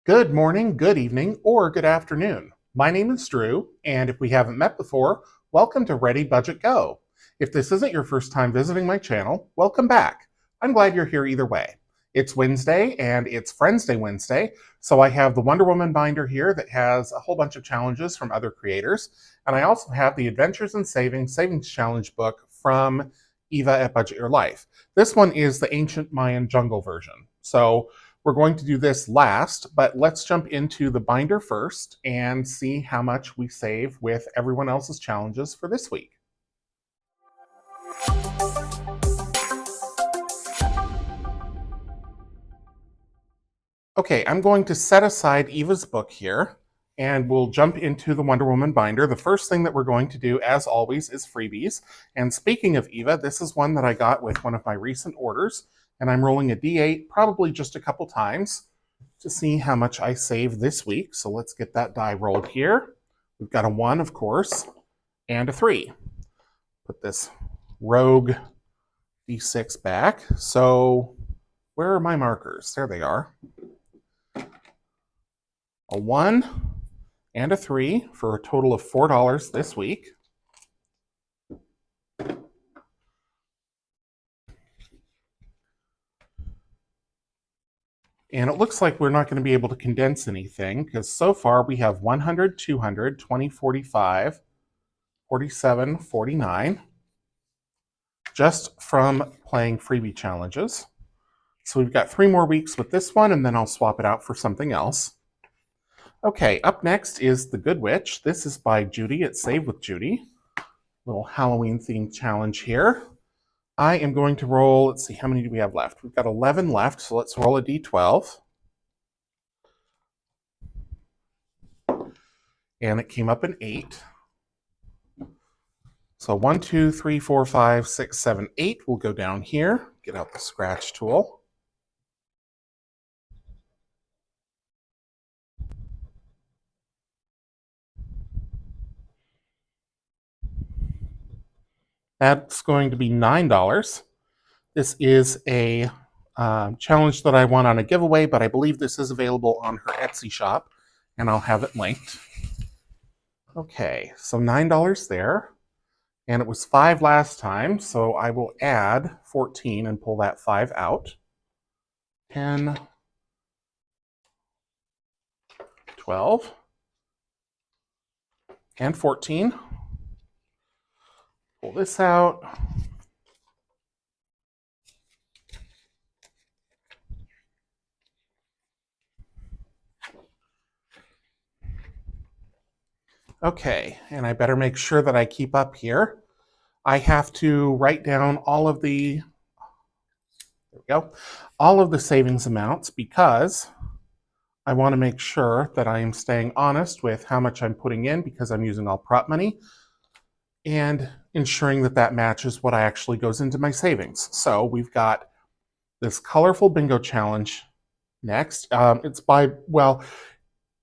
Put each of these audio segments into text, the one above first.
Good morning, good evening, or good afternoon. My name is Drew, and if we haven't met before, welcome to ReadyBudgetGo. If this isn't your first time visiting my channel, welcome back. I'm glad you're here either way. It's Wednesday, and it's Friendsday Wednesday, so I have the Wonder Woman binder here that has a whole bunch of challenges from other creators, and I also have the Adventures in Savings Challenge book from Eva at Budget Your Life. This one is the Ancient Mayan Jungle version. So we're going to do this last, but let's jump into the binder first and see how much we save with everyone else's challenges for this week. Okay, I'm going to set aside Eva's book here, and we'll jump into the Wonder Woman binder. The first thing that we're going to do, as always, is freebies. And speaking of Eva, this is one that I got with one of my recent orders, and I'm rolling a D8 probably just a couple times to see how much I save this week. So let's get that die rolled here. We've got a 1, of course, and a 3. Put this rogue D6 back. So where are my markers? There they are. A 1 and a 3 for a total of $4 this week. And it looks like we're not going to be able to condense anything because so far we have 100, 200, 20, 45, 47, 49 just from playing freebie challenges. So we've got 3 more weeks with this one, and then I'll swap it out for something else. Okay, up next is The Good Witch. This is by Judy at Save with Judy. Little Halloween themed challenge here. I am going to roll, let's see, how many do we have left? We've got 11 left, so let's roll a d12. And it came up an 8. So 1, 2, 3, 4, 5, 6, 7, 8 will go down here. Get out the scratch tool. That's going to be $9. This is a challenge that I won on a giveaway, but I believe this is available on her Etsy shop, and I'll have it linked. Okay, so $9 there. And it was 5 last time, so I will add 14 and pull that 5 out. 10, 12, and 14. Pull this out. Okay, and I better make sure that I keep up here. I have to write down all of the, there we go, all of the savings amounts because I want to make sure that I am staying honest with how much I'm putting in because I'm using all prop money and ensuring that that matches what actually goes into my savings. So we've got this colorful bingo challenge next. It's by, well, it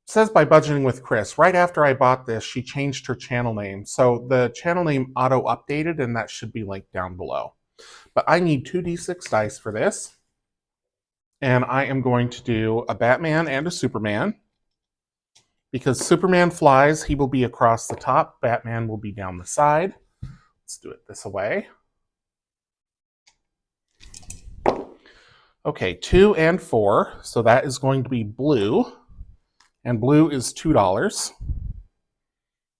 says by Budgeting with Cris. Right after I bought this, she changed her channel name. So the channel name auto-updated, and that should be linked down below. But I need 2d6 dice for this. And I am going to do a Batman and a Superman. Because Superman flies, he will be across the top. Batman will be down the side. Let's do it this way. Okay, 2 and 4. So that is going to be blue. And blue is $2.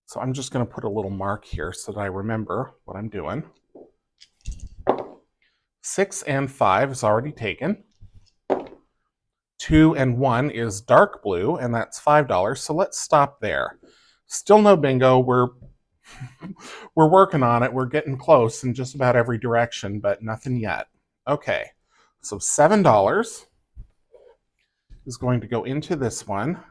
So I'm just going to put a little mark here so that I remember what I'm doing. 6 and 5 is already taken. 2 and 1 is dark blue, and that's $5. So let's stop there. Still no bingo. We're working on it. We're getting close in just about every direction, but nothing yet. Okay, so $7 is going to go into this one.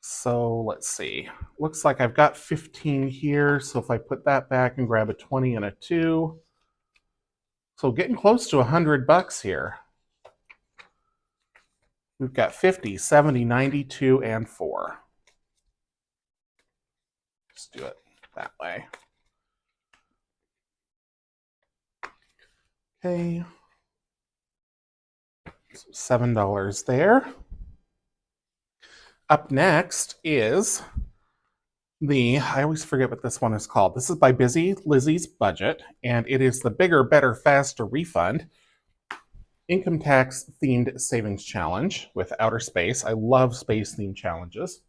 So let's see. Looks like I've got 15 here. So if I put that back and grab a 20 and a 2. So getting close to $100 here. We've got 50, 70, 92, and 4. Let's do it that way. Okay. So $7 there. Up next is I always forget what this one is called. This is by Lizzy's Budget, and it is the Bigger, Better, Faster Refund Income Tax Themed Savings Challenge with Outer Space. I love space themed challenges.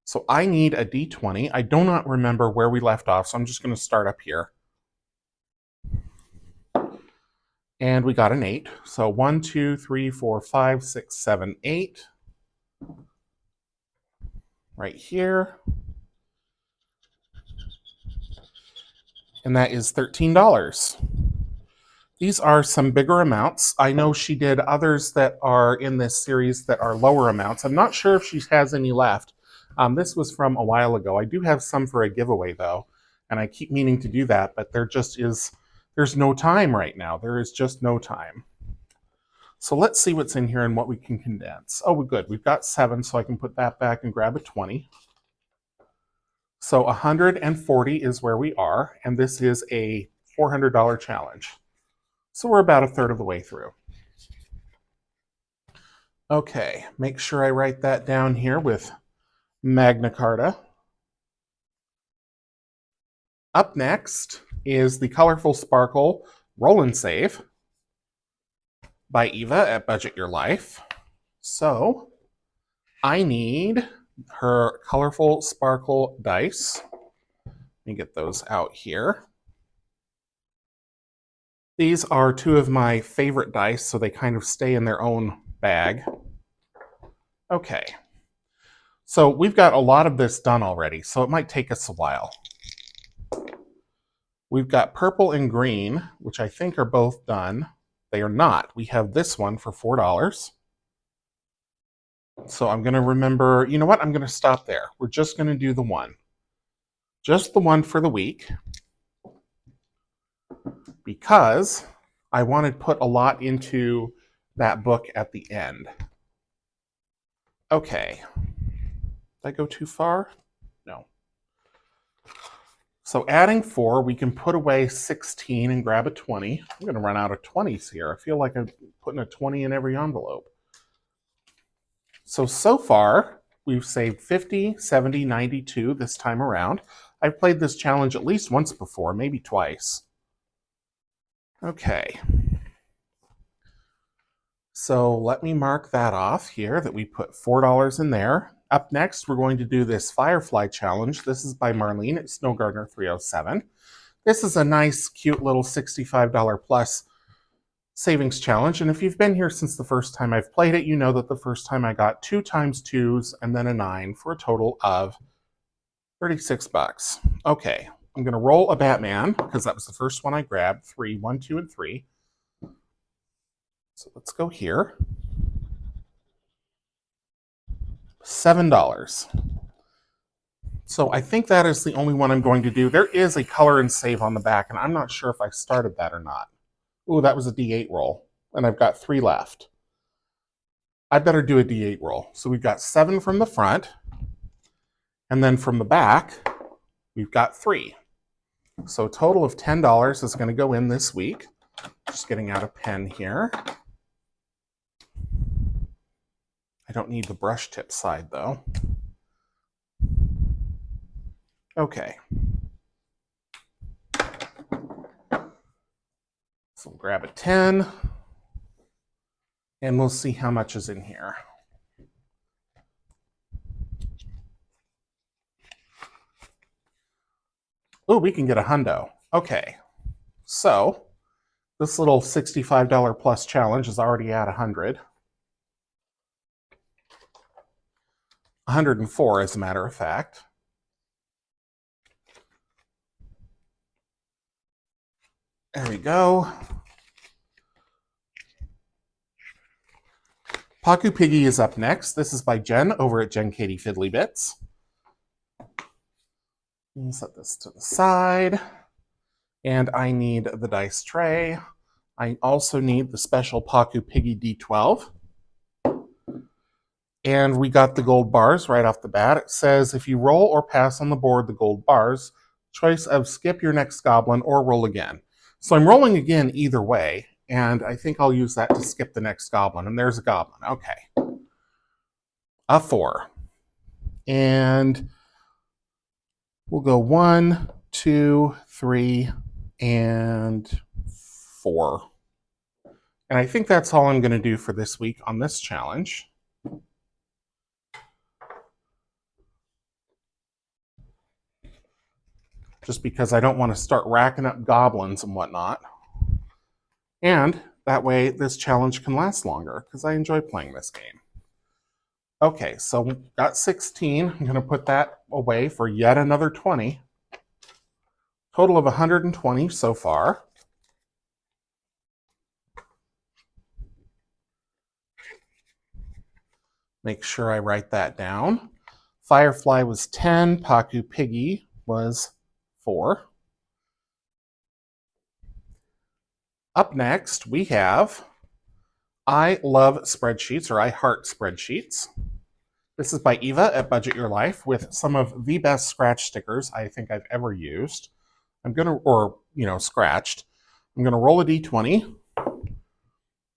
So I need a D20. I do not remember where we left off, so I'm just going to start up here. And we got an 8. So 1, 2, 3, 4, 5, 6, 7, 8. Right here. And that is $13. These are some bigger amounts. I know she did others that are in this series that are lower amounts. I'm not sure if she has any left. This was from a while ago. I do have some for a giveaway though, and I keep meaning to do that, but there's no time right now. There is just no time. So let's see what's in here and what we can condense. Oh, good. We've got 7, so I can put that back and grab a 20. So 140 is where we are, and this is a $400 challenge. So we're about a third of the way through. Okay, make sure I write that down here with Magna Carta. Up next is the Colorful Sparkle Roll and Save by Eva at Budget Your Life. So I need her Colorful Sparkle dice. Let me get those out here. These are 2 of my favorite dice, so they kind of stay in their own bag. Okay. So we've got a lot of this done already, so it might take us a while. We've got purple and green, which I think are both done. They are not. We have this one for $4. So I'm going to remember, you know what? I'm going to stop there. We're just going to do the one. Just the one for the week. Because I want to put a lot into that book at the end. Okay. Did I go too far? No. So adding 4, we can put away 16 and grab a 20. I'm going to run out of 20s here. I feel like I'm putting a 20 in every envelope. So far, we've saved 50, 70, 92 this time around. I've played this challenge at least once before, maybe twice. Okay. So let me mark that off here that we put $4 in there. Up next, we're going to do this Firefly challenge. This is by Marlene at Snow Gardener 307. This is a nice, cute little $65 plus savings challenge. And if you've been here since the first time I've played it, you know that the first time I got 2 times 2s and then a 9 for a total of $36. Okay, I'm going to roll a Batman because that was the first one I grabbed. 3, 1, 2, and 3. So let's go here. $7. So I think that is the only one I'm going to do. There is a color and save on the back, and I'm not sure if I started that or not. Ooh, that was a D8 roll, and I've got 3 left. I better do a D8 roll. So we've got 7 from the front, and then from the back, we've got 3. So a total of $10 is going to go in this week. Just getting out a pen here. I don't need the brush tip side, though. Okay. So we'll grab a 10, and we'll see how much is in here. Oh, we can get a hundo. Okay. So this little $65 plus challenge is already at 100. 104, as a matter of fact. There we go. Paku-Piggy is up next. This is by Jenn over at Jenn Katie Fiddly Bits. Let me set this to the side. And I need the dice tray. I also need the special Paku-Piggy D12. And we got the gold bars right off the bat. It says, if you roll or pass on the board the gold bars, choice of skip your next goblin or roll again. So I'm rolling again either way, and I think I'll use that to skip the next goblin. And there's a goblin. Okay. A 4. And we'll go 1, 2, 3, and 4. And I think that's all I'm going to do for this week on this challenge. Just because I don't want to start racking up goblins and whatnot. And that way this challenge can last longer, because I enjoy playing this game. Okay, so got 16. I'm going to put that away for yet another 20. Total of 120 so far. Make sure I write that down. Firefly was 10. Paku-Piggy was 4. Up next, we have I Love Spreadsheets, or I Heart Spreadsheets. This is by Eva at Budget Your Life with some of the best scratch stickers I think I've ever used. Scratched. I'm going to roll a d20.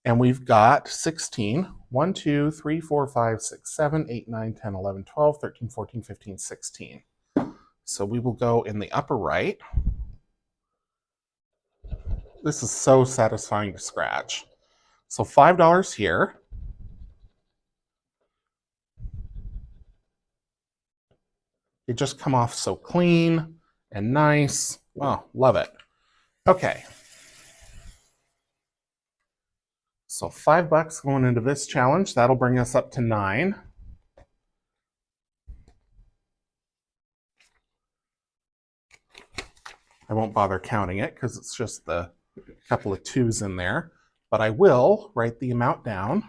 And we've got 16. 1, 2, 3, 4, 5, 6, 7, 8, 9, 10, 11, 12, 13, 14, 15, 16. So we will go in the upper right. This is so satisfying to scratch. So $5 here. They just come off so clean and nice. Oh, love it. Okay. So $5 going into this challenge. That'll bring us up to 9. I won't bother counting it because it's just the couple of 2s in there. But I will write the amount down.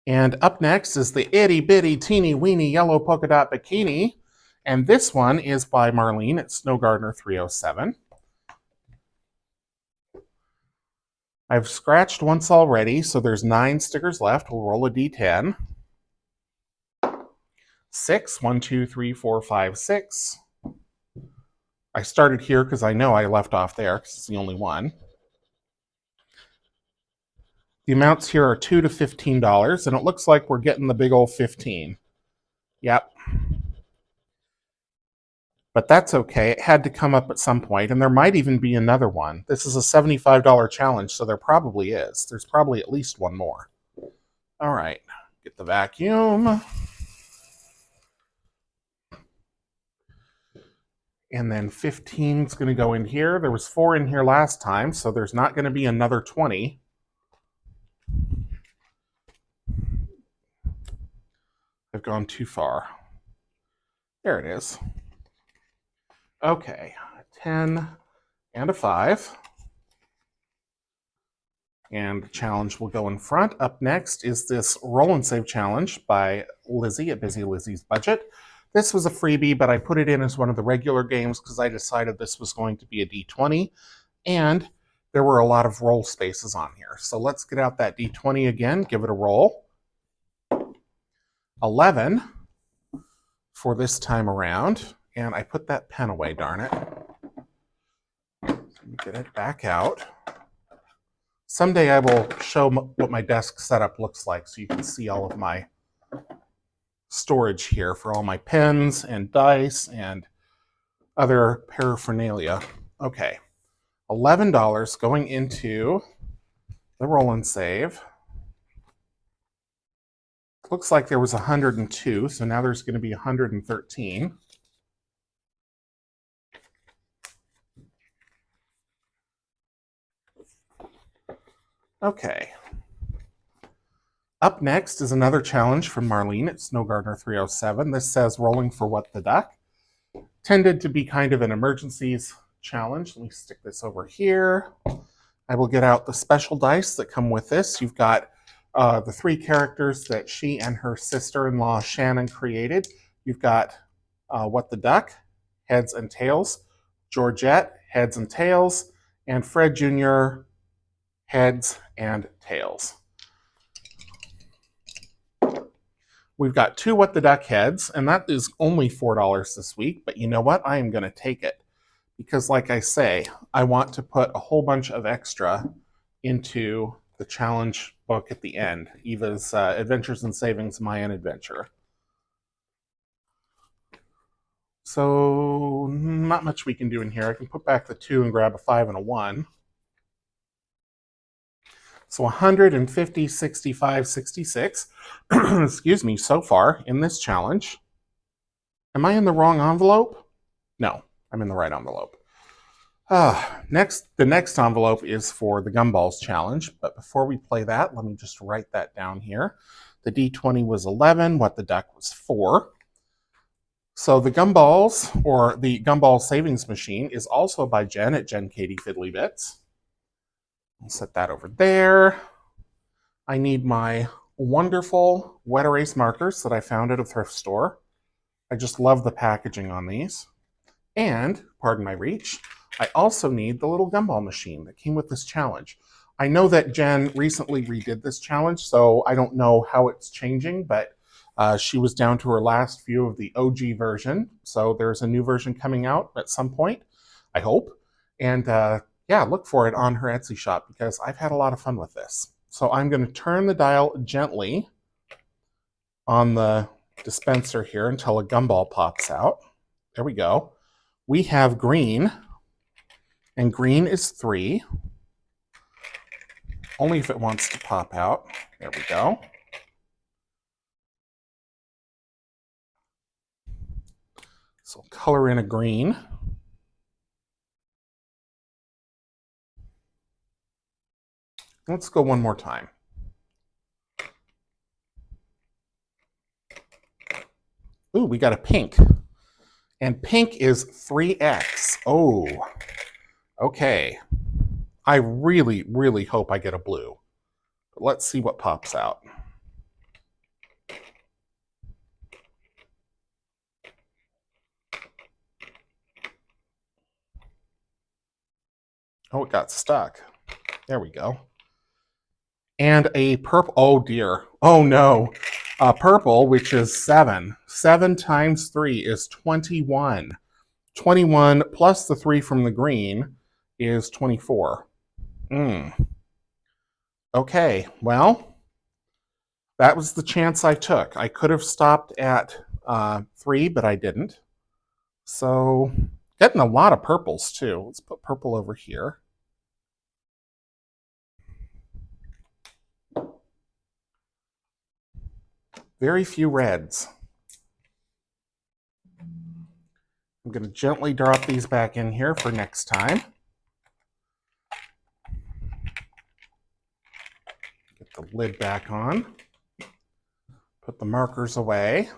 And up next is the itty bitty teeny weeny yellow polka dot bikini. And this one is by Marlene at Snow Gardener 307. I've scratched once already, so there's 9 stickers left. We'll roll a d10. 6. 1, 2, 3, 4, 5, 6. I started here because I know I left off there because it's the only one. The amounts here are $2 to $15, and it looks like we're getting the big old 15. Yep. But that's okay. It had to come up at some point, and there might even be another one. This is a $75 challenge, so there probably is. There's probably at least one more. All right, get the vacuum. And then 15 is going to go in here. There was 4 in here last time, so there's not going to be another 20. I've gone too far. There it is. Okay, 10 and a 5. And the challenge will go in front. Up next is this Roll and Save challenge by Lizzy at Busy Lizzy's Budget. This was a freebie, but I put it in as one of the regular games because I decided this was going to be a D20, and there were a lot of roll spaces on here. So let's get out that D20 again, give it a roll. 11 for this time around, and I put that pen away, darn it. Let me get it back out. Someday I will show what my desk setup looks like so you can see all of my storage here for all my pens and dice and other paraphernalia. Okay, $11 going into the Roll and Save. Looks like there was 102, so now there's going to be 113. Okay. Up next is another challenge from Marlene at Snow Gardener 307. This says Rolling for What the Duck. Tended to be kind of an emergencies challenge. Let me stick this over here. I will get out the special dice that come with this. You've got the 3 characters that she and her sister-in-law Shannon created. You've got What the Duck, Heads and Tails, Georgette, Heads and Tails, and Fred Jr., Heads and Tails. We've got 2 What the Duck heads, and that is only $4 this week, but you know what? I am going to take it because like I say, I want to put a whole bunch of extra into the challenge book at the end, Eva's Adventures and Savings Mayan Adventure. So not much we can do in here. I can put back the 2 and grab a 5 and a 1. So 150, 65, 66, excuse me, so far in this challenge. Am I in the wrong envelope? No, I'm in the right envelope. The next envelope is for the Gumballs challenge, but before we play that, let me just write that down here. The D20 was 11, what the duck was 4. So the Gumballs, or the Gumball Savings Machine, is also by Jenn at Jenn Katie Fiddly Bits. I'll set that over there. I need my wonderful wet erase markers that I found at a thrift store. I just love the packaging on these. And, pardon my reach, I also need the little gumball machine that came with this challenge. I know that Jenn recently redid this challenge, so I don't know how it's changing, but she was down to her last few of the OG version. So there's a new version coming out at some point, I hope. And yeah, look for it on her Etsy shop because I've had a lot of fun with this. So I'm going to turn the dial gently on the dispenser here until a gumball pops out. There we go. We have green, and green is 3. Only if it wants to pop out. There we go. So color in a green. Let's go one more time. Ooh, we got a pink. And pink is 3X. Oh, okay. I really, really hope I get a blue. But let's see what pops out. Oh, it got stuck. There we go. And a purple. Oh, dear. Oh, no. Purple, which is 7. 7 times 3 is 21. 21 plus the 3 from the green is 24. Okay, well, that was the chance I took. I could have stopped at 3, but I didn't. So, getting a lot of purples, too. Let's put purple over here. Very few reds. I'm going to gently drop these back in here for next time. Get the lid back on. Put the markers away.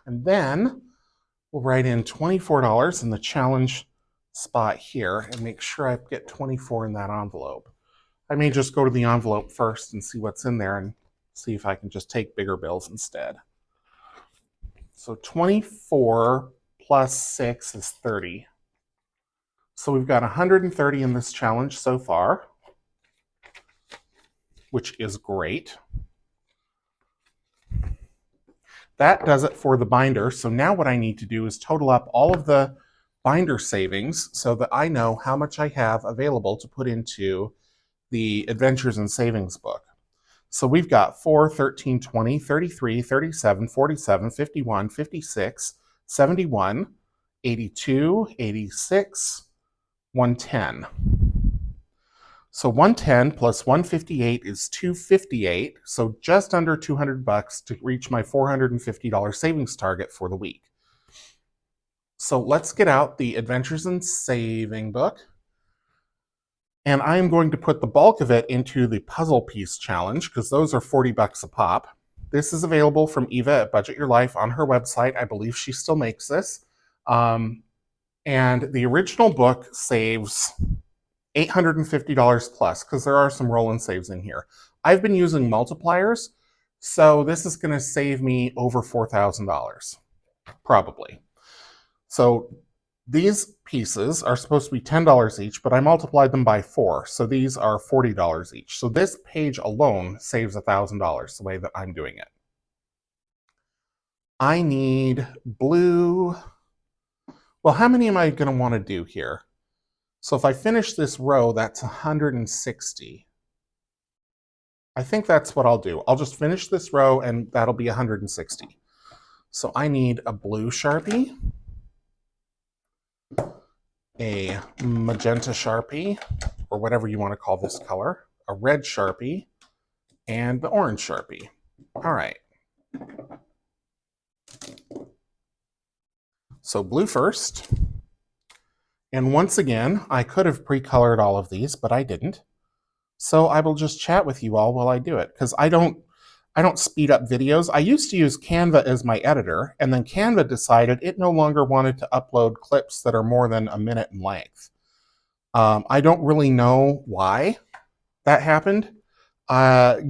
And then we'll write in $24 in the challenge spot here and make sure I get 24 in that envelope. I may just go to the envelope first and see what's in there and see if I can just take bigger bills instead. So 24 plus 6 is 30. So we've got 130 in this challenge so far, which is great. That does it for the binder. So now what I need to do is total up all of the binder savings so that I know how much I have available to put into the Adventures and Savings book. So we've got 4, 13, 20, 33, 37, 47, 51, 56, 71, 82, 86, 110. So 110 plus 158 is 258, so just under $200 to reach my $450 savings target for the week. So let's get out the Adventures and Saving book. And I'm going to put the bulk of it into the puzzle piece challenge because those are $40 a pop. This is available from Eva at Budget Your Life on her website. I believe she still makes this. And the original book saves $850 plus because there are some roll and saves in here. I've been using multipliers, so this is going to save me over $4,000, probably. So these pieces are supposed to be $10 each, but I multiplied them by 4, so these are $40 each. So this page alone saves $1,000 the way that I'm doing it. I need blue. Well, how many am I going to want to do here? So if I finish this row, that's 160. I think that's what I'll do. I'll just finish this row and that'll be 160. So I need a blue Sharpie, a magenta Sharpie, or whatever you want to call this color, a red Sharpie, and the orange Sharpie. All right. So blue first. And once again, I could have pre-colored all of these, but I didn't. So I will just chat with you all while I do it, because I don't speed up videos. I used to use Canva as my editor, and then Canva decided it no longer wanted to upload clips that are more than a minute in length. I don't really know why that happened.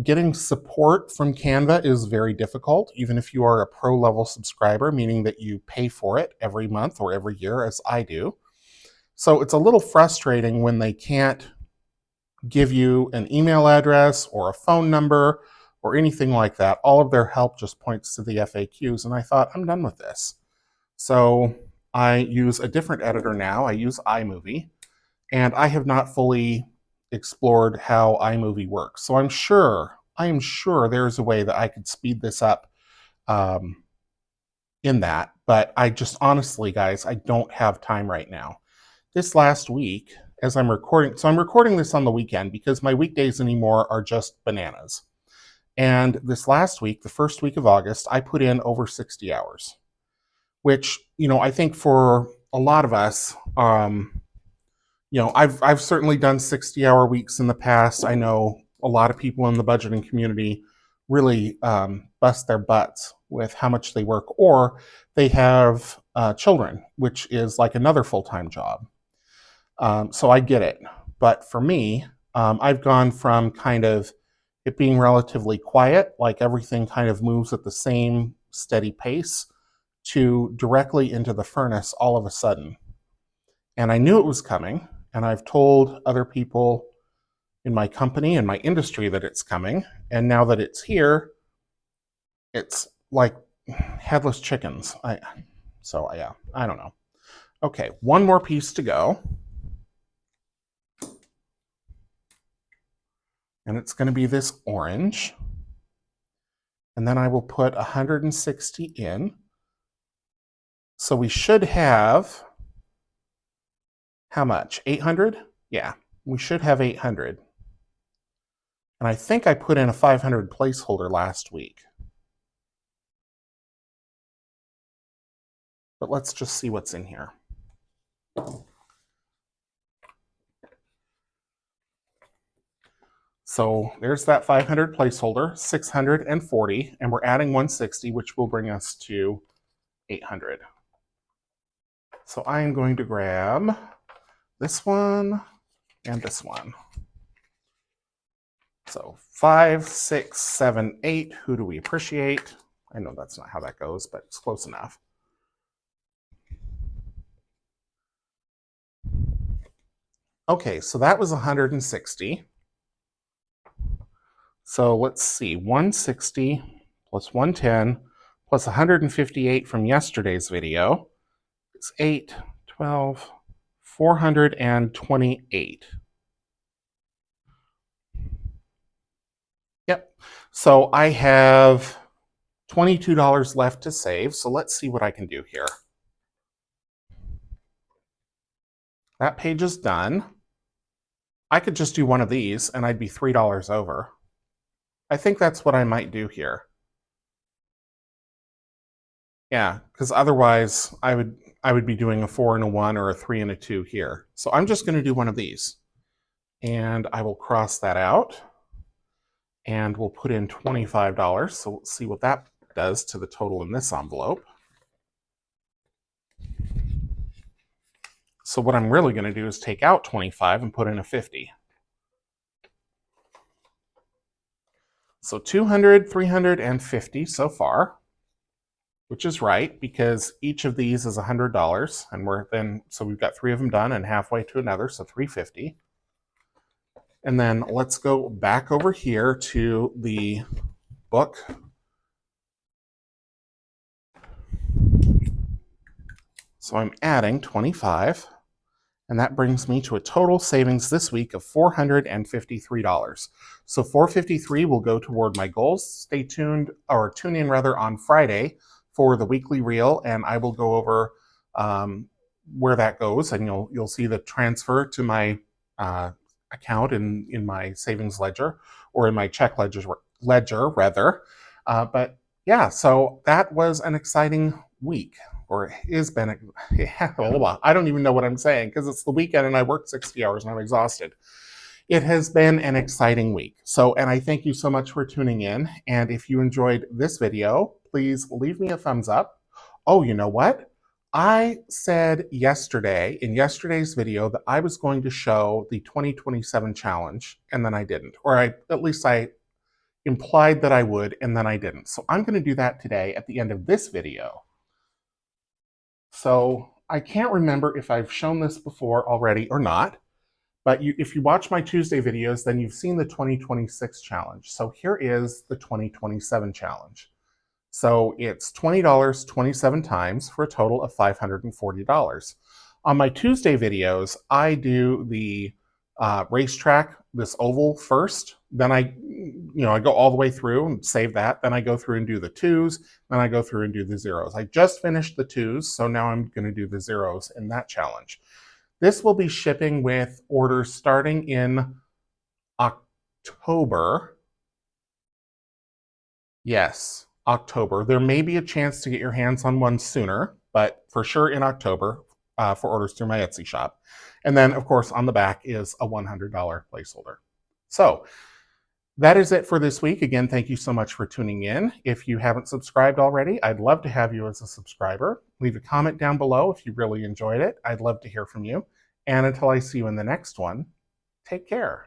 Getting support from Canva is very difficult, even if you are a pro level subscriber, meaning that you pay for it every month or every year, as I do. So it's a little frustrating when they can't give you an email address or a phone number or anything like that. All of their help just points to the FAQs, and I thought, I'm done with this. So I use a different editor now. I use iMovie, and I have not fully explored how iMovie works. So I am sure there's a way that I could speed this up in that, but I just honestly, guys, I don't have time right now. This last week, as I'm recording, so I'm recording this on the weekend because my weekdays anymore are just bananas. And this last week, the first week of August, I put in over 60 hours, which, I think for a lot of us, I've certainly done 60-hour weeks in the past. I know a lot of people in the budgeting community really bust their butts with how much they work, or they have children, which is like another full-time job. So I get it. But for me, I've gone from kind of it being relatively quiet, like everything kind of moves at the same steady pace, to directly into the furnace all of a sudden. And I knew it was coming, and I've told other people in my company and my industry that it's coming. And now that it's here, it's like headless chickens. I don't know. Okay, one more piece to go. And it's going to be this orange. And then I will put 160 in. So we should have, how much? 800? Yeah, we should have 800. And I think I put in a 500 placeholder last week. But let's just see what's in here. So there's that 500 placeholder, 640, and we're adding 160, which will bring us to 800. So I am going to grab this one and this one. So 5, 6, 7, 8. Who do we appreciate? I know that's not how that goes, but it's close enough. Okay, so that was 160. So let's see, 160 plus 110 plus 158 from yesterday's video is 8, 12, 428. Yep. So I have $22 left to save. So let's see what I can do here. That page is done. I could just do one of these and I'd be $3 over. I think that's what I might do here. Yeah, because otherwise I would be doing a 4 and a 1 or a 3 and a 2 here. So I'm just going to do one of these. And I will cross that out. And we'll put in $25. So let's see what that does to the total in this envelope. So what I'm really going to do is take out 25 and put in a 50. So 200, 350 so far, which is right because each of these is $100, and so we've got 3 of them done and halfway to another, so 350. And then let's go back over here to the book. So I'm adding 25, and that brings me to a total savings this week of $453. So $453 will go toward my goals. Stay tuned, or tune in rather, on Friday for the weekly reel, and I will go over where that goes, and you'll see the transfer to my account in my savings ledger, or in my check ledger rather. But yeah, so that was an exciting week, or it has been. I don't even know what I'm saying because it's the weekend and I worked 60 hours and I'm exhausted. It has been an exciting week. So, and I thank you so much for tuning in. And if you enjoyed this video, please leave me a thumbs up. Oh, you know what? I said yesterday, in yesterday's video, that I was going to show the 2027 challenge, and then I didn't. Or at least I implied that I would, and then I didn't. So I'm going to do that today at the end of this video. So I can't remember if I've shown this before already or not, but if you watch my Tuesday videos, then you've seen the 2026 challenge. So here is the 2027 challenge. So it's $20 27 times for a total of $540. On my Tuesday videos, I do the racetrack, this oval first. Then I go all the way through and save that. Then I go through and do the twos. Then I go through and do the zeros. I just finished the twos, so now I'm going to do the zeros in that challenge. This will be shipping with orders starting in October. Yes, October. There may be a chance to get your hands on one sooner, but for sure in October for orders through my Etsy shop. And then, of course, on the back is a $100 placeholder. So that is it for this week. Again, thank you so much for tuning in. If you haven't subscribed already, I'd love to have you as a subscriber. Leave a comment down below if you really enjoyed it. I'd love to hear from you. And until I see you in the next one, take care.